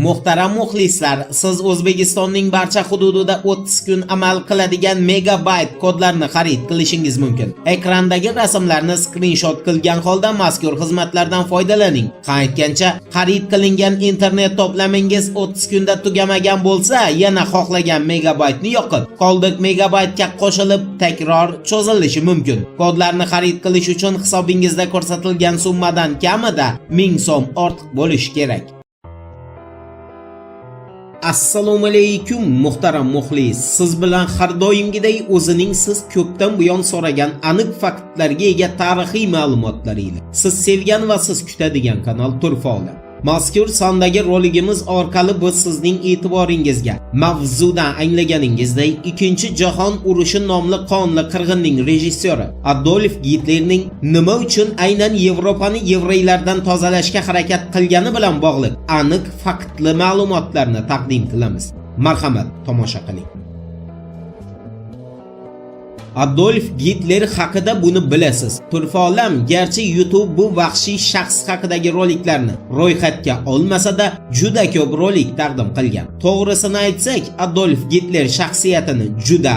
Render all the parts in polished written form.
Muhtaram muxlislar, siz O'zbekistonning barcha hududida 30 kun amal qiladigan megabayt kodlarni xarid qilishingiz mumkin. Ekrandagi rasmlarni skrinshot qilgan holda mazkur xizmatlardan foydalaning. Aytgancha, xarid qilingan internet to'plamingiz 30 kunda tugamagan bo'lsa, yana xohlagan megabaytni yoqib, qoldiq megabaytga qo'shilib takror cho'zilishi mumkin. Kodlarni xarid qilish uchun hisobingizda ko'rsatilgan summadan kamida 1000 so'm ortiq bo'lishi kerak. Assalomu alaykum muhtaram muxlis. Siz bilan har doimgidek o'zining siz ko'pdan buyon so'ragan aniq faktlarga ega tarixiy ma'lumotlar ila siz sevgan va siz kutadigan kanal Turfa Olam. Mazkur sondagi roligimiz orqali biz sizning e'tiboringizga mavzudan anglaganingizdek Ikkinchi jahon urushi nomli qonli qirg'inning rejissyori Adolf Gitlerning nima uchun aynan Yevropani yevreylardan tozalashga harakat qilgani bilan bog'liq aniq faktli ma'lumotlarni taqdim qilamiz. Marhamat, tomosha qiling. Adolf Gitler haqida buni bilasiz. Turfa Olam garchi YouTube bu vahshiy shaxs haqidagi roliklarni ro'yxatga olmasa-da, juda ko'p rolik taqdim qilgan. To'g'risini aytsak, Adolf Gitler shaxsiyatini juda,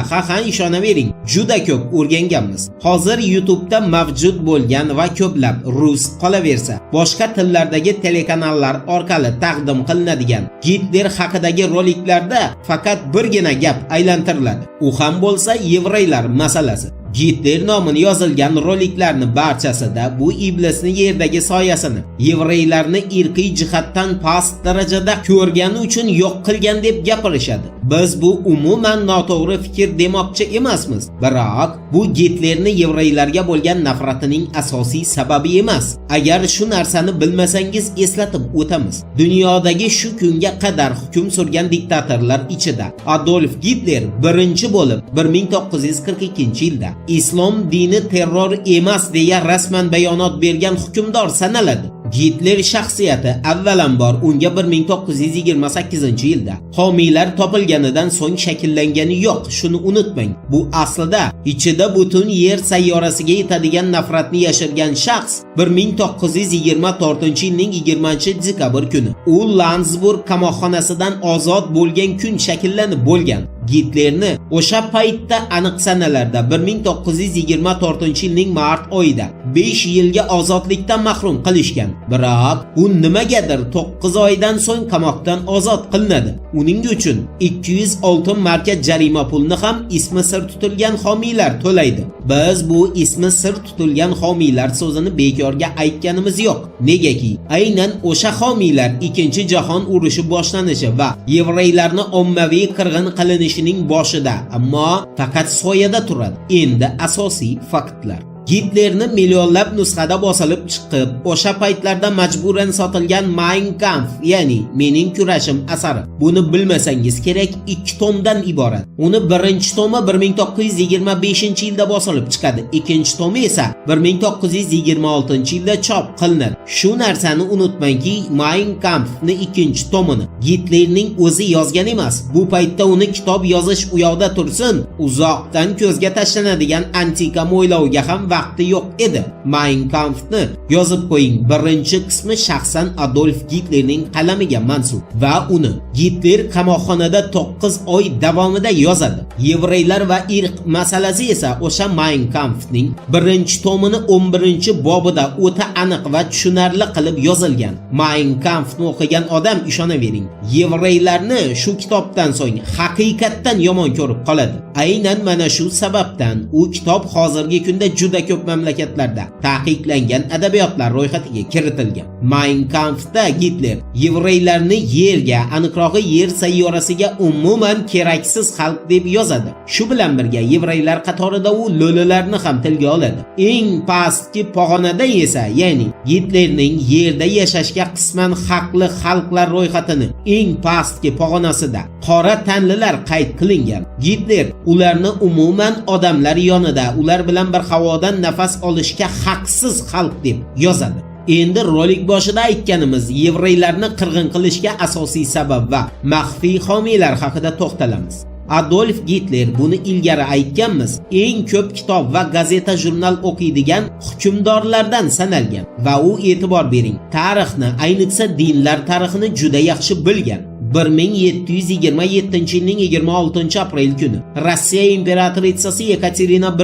ishonavering, juda ko'p o'rganganmiz. Hozir YouTube'da mavjud bo'lgan va ko'plab rus, qolaversa, boshqa tillardagi telekanallar orqali taqdim qilinadigan Gitler haqidagi roliklarda faqat birgina gap aylantiriladi. U ham bo'lsa yevreylar masalasi. Gitler nomini yozilgan roliklarni barchasida bu iblisning yerdagi soyasini, yevreylarni irqiy jihatdan past darajada ko'rgani uchun yo'q qilgan deb gapirishadi. Biz bu umuman noto'g'ri fikr demoqchi emasmiz. Biroq bu Gitlerni yevreylarga bo'lgan nafratining asosiy sababi emas. Agar shu narsani bilmasangiz eslatib o'tamiz. Dunyodagi shu kunga qadar hukm surgan diktatorlar ichida Adolf Gitler birinchi bo'lib 1942-yilda Islom dini terror emas deya rasman bayonot bergan hukmdor sanaladi. Gitler shaxsiyati avvalambor unga 1928-yilda homiylar topilganidan so'ng shakllangani yo'q, shuni unutmang. Bu aslida ichida butun yer sayyorasiga yetadigan nafratni yashirgan shaxs 1924-yilning 20-dekabr kuni u Landsburg qamoqxonasidan ozod bo'lgan kun shakllanib bo'lgan. Gitlerni o'sha paytda aniq sanalarda 1924-yilning mart oyida 5 yilga ozodlikdan mahrum qilishgan. Biroq u nimagadir 9 oydan so'ng qamoqdan ozod qilinadi. Uning uchun 200 oltin marka jarima pulni ham ismi sir tutilgan homiylar to'laydi. Biz bu ismi sir tutilgan homiylar so'zini bekorga aytganimiz yo'q. Negaki, aynan o'sha homiylar Ikkinchi jahon urushi boshlanishi va yevreylarni ommaviy qirg'in qilinishining boshida, ammo faqat soyada turadi. Endi asosiy faktlar. Gitlerni millionlab nusxada bosilib chiqib, o'sha paytlarda majburan sotilgan Mein Kampf, ya'ni Mening kurashim asari. Buni bilmasangiz kerak, 2 tomdan iborat. Uni birinchi tomi 1925-yilda bosilib chiqadi, ikkinchi tomi esa 1926-yilda chop qilinadi. Shu narsani unutmangki, Mein Kampfni ikkinchi tomini Gitlerning o'zi yozgan emas. Bu paytda uni kitob yozish u yoqda tursin, uzoqdan ko'zga tashlanadigan antika mo'ylovga ham vaqti yo'q edi. Mein Kampfni yozib qo'ying. Birinchi qismi shaxsan Adolf Gitlerning qalamiga mansub va uni Gitler qamoqxonada 9 oy davomida yozadi. Yevreylar va irq masalasi esa o'sha Mein Kampfning birinchi tomini 11-bobida o'ta aniq va tushunarli qilib yozilgan. Mein Kampfni o'qigan odam ishonavering, yevreylarni shu kitobdan so'ng haqiqatdan yomon ko'rib qoladi. Aynan mana shu sababdan u kitob hozirgi kunda juda ko'p mamlakatlarda taqiqlangan adabiyotlar ro'yxatiga kiritilgan. Mein Kampfda Gitler yevreylarni yerga, aniqrog'i yer sayyorasiga umuman keraksiz xalq deb yozadi. Shu bilan birga yevreylar qatorida u lo'lilarni ham tilga oladi. Eng pastki pog'onada esa, ya'ni Gitlerning yerda yashashga qisman haqli xalqlar ro'yxatini eng pastki pog'onasida qora tanlilar qayd qilingan. Gitler ularni umuman odamlar yonida, ular bilan bir havodan nafas olishga haqsiz xalq deb yozadi. Endi rolik boshida aytganimiz yevreylarni qirg'in qilishga asosiy sabab va maxfiy homiylar haqida to'xtalamiz. Adolf Gitler buni ilgari aytganmiz, eng ko'p kitob va gazeta jurnal o'qiydigan hukmdorlardan sanalgan va u e'tibor bering, tarixni, ayniqsa dinlar tarixini juda yaxshi bilgan. 1727-yilning 26-aprel kuni Rossiya imperatritsasi Yekaterina I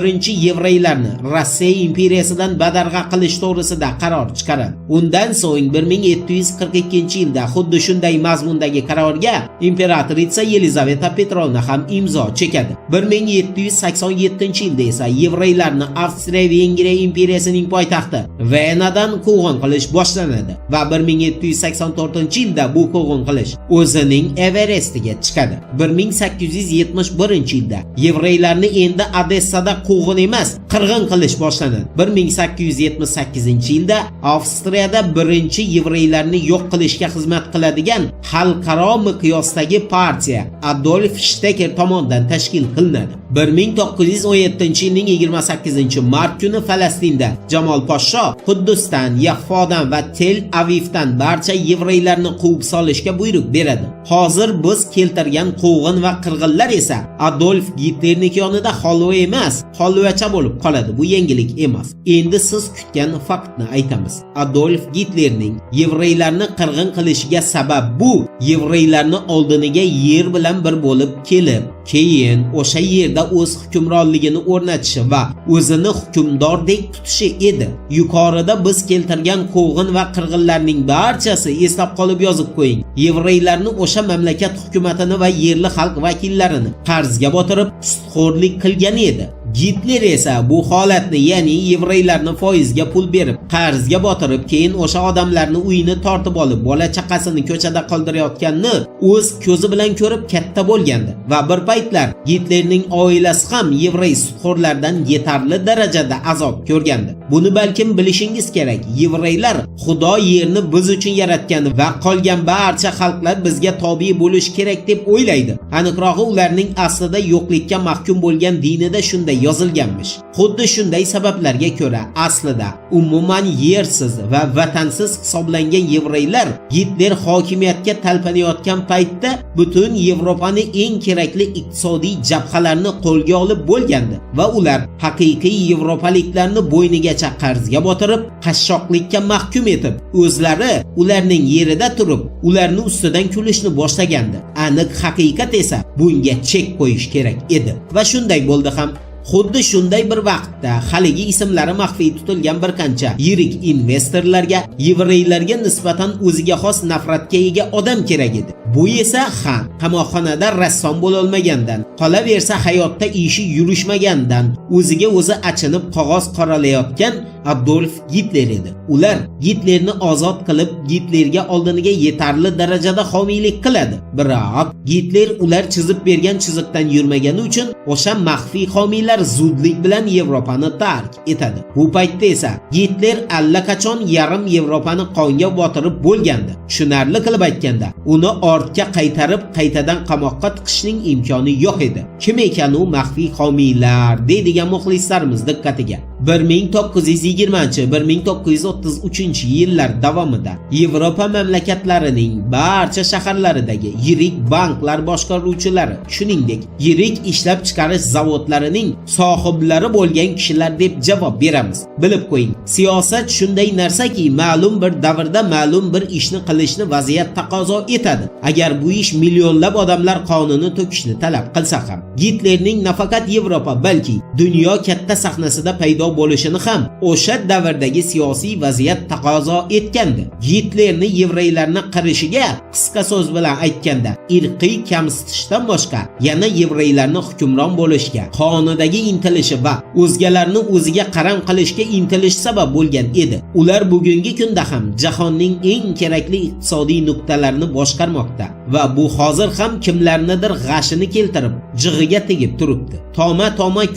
yevreylarni Rossiya imperiyasidan badarg'a qilish to'g'risida qaror chiqaradi. Undan so'ng 1742-yilda xuddi shunday mazmundagi qarorga imperatrica Yelizaveta Petrovna ham imzo chekadi. 1787-yilda esa yevreylarni Avstriya-Vengriya imperiyasining poytaxti Venadan quvg'in qilish boshlanadi va 1784-yilda bu quvg'in qilish o'zining Everestiga chiqadi. 1871-yilda yevreylarni endi Odessada quvg'in emas, qirg'in qilish boshlanadi. 1878-yilda Avstriyada birinchi yevreylarni yo'q qilishga xizmat qiladigan xalqaro miqyosdagi partiya Adolf Stecker tomonidan tashkil qilinadi. 1917-yilning 28-mart kuni Falastinda Jamol Poshsho Quddusdan, Yaffodan va Tel Avivdan barcha yevreylarni quvib solishga buyruq beradi. Hozir biz keltirgan quvg'in va qirg'inlar esa Adolf Gitlerning yonida holva emas, holvacha bo'lib qoladi. Bu yangilik emas. Endi siz kutgan faktni aytamiz. Adolf Gitlerning yevreylarni qirg'in qilishiga sabab bu yevreylarni oldiniga yer bilan bir bo'lib kelib, keyin o'sha yerda o'z hukmronligini o'rnatishi va o'zini hukmdordek tutishi edi. Yuqorida biz keltirgan quvg'in va qirg'inlarning barchasi, eslab qolib yozib qo'ying, yevreylarni o'sha mamlakat hukumatini va yerli xalq vakillarini qarzga botirib sudxo'rlik qilgan edi. Gitler esa bu holatni, ya'ni yevreylarni foizga pul berib, qarzga botirib, keyin o'sha odamlarni uyini tortib olib, bola chaqasini ko'chada qoldirayotganini o'z ko'zi bilan ko'rib katta bo'lgandi va bir paytlar Gitlerning oilasi ham yevrey sudxo'rlardan yetarli darajada azob ko'rgandi. Buni balkim bilishingiz kerak. Yevreylar Xudo yerni biz uchun yaratgan va qolgan barcha xalqlar bizga tobe bo'lish kerak deb o'ylaydi. Aniqrog'i ularning aslida yo'qlikka mahkum bo'lgan dinida shunday yozilganmish. Xuddi shunday sabablarga ko'ra aslida umuman yersiz va vatansiz hisoblangan yevreylar Gitler hokimiyatga talpanayotgan paytda butun Yevropani eng kerakli iqtisodiy jabhalarni qo'lga olib bo'lgandi va ular haqiqiy yevropaliklarni bo'ynigacha qarzga botirib, qashshoqlikka mahkum etib, o'zlari ularning yerida turib, ularni ustidan kulishni boshlagandi. Aniq haqiqat esa bunga chek qo'yish kerak edi va shunday bo'ldi ham. Xuddi shunday bir vaqtda haligi ismlari maxfiy tutilgan bir qancha yirik investorlarga yevreylarga nisbatan o'ziga xos nafratga ega odam kerak edi. Bu esa ham qamoqxonada rassom bo'la olmagandan, qolaversa hayotda ishi yurishmagandan, o'ziga o'zi achinib qog'oz qoralayotgan Adolf Gitler edi. Ular Gitlerni ozod qilib, Gitlerga oldiniga yetarli darajada homiylik qiladi. Biroq Gitler ular chizib bergan chiziqdan yurmagani uchun o'sha maxfiy homiylar zudlik bilan Yevropani tark etadi. Bu paytda esa Gitler allaqachon yarim Yevropani qonga botirib bo'lgandi. Tushunarli qilib aytganda, uni ortga qaytarib, qaytadan qamoqqa tiqishning imkoni yo'q edi. Kim ekan u maxfiy homiylar deydigan muxlislarimiz diqqatiga. 1920-1933 yillar davomida Yevropa mamlakatlarining barcha shaharlaridagi yirik banklar boshqaruvchilari, shuningdek, yirik ishlab chiqarish zavodlarining sohiblari bo'lgan kishilar deb javob beramiz. Bilib qo'ying, siyosat shunday narsaki, ma'lum bir davrda ma'lum bir ishni qilishni vaziyat taqozo etadi. Agar bu ish millionlab odamlar qonini to'kishni talab qilsa ham, Gitlerning nafaqat Yevropa, balki dunyo katta sahnasida paydo bo'lishini ham o'sha davrdagi siyosiy vaziyat taqozo etgandi. Gitlerni yevreylarni qirishiga, qisqa so'z bilan aytganda, irqiy kamsitishdan boshqa yana yevreylarni hukmron bo'lishga, qonidagi intilishi va o'zgalarni o'ziga qaram qilishga intilish sabab bo'lgan edi. Ular bugungi kunda ham jahonning eng kerakli iqtisodiy nuqtalarini boshqarmoqda va bu hozir ham kimlarnidir g'ashini keltirib, jig'iga tegib turibdi. Toma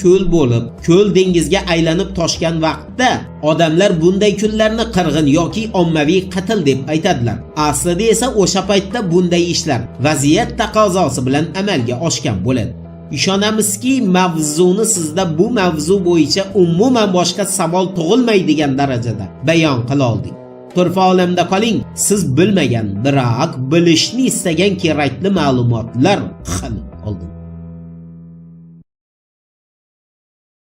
ko'l bo'lib, ko'l dengizga aylanib toshgan vaqtda odamlar bunday kunlarni qirg'in yoki ommaviy qatl deb aytadilar. Aslida esa o'sha paytda bunday ishlar vaziyat taqozosi bilan amalga oshgan bo'ladi. Ishonamizki, mavzuni sizda bu mavzu bo'yicha umuman boshqa savol tug'ilmaydigan darajada bayon qila oldik. Turfa olamda qoling, siz bilmagan, biroq bilishni istagan kerakli ma'lumotlar xil oldin.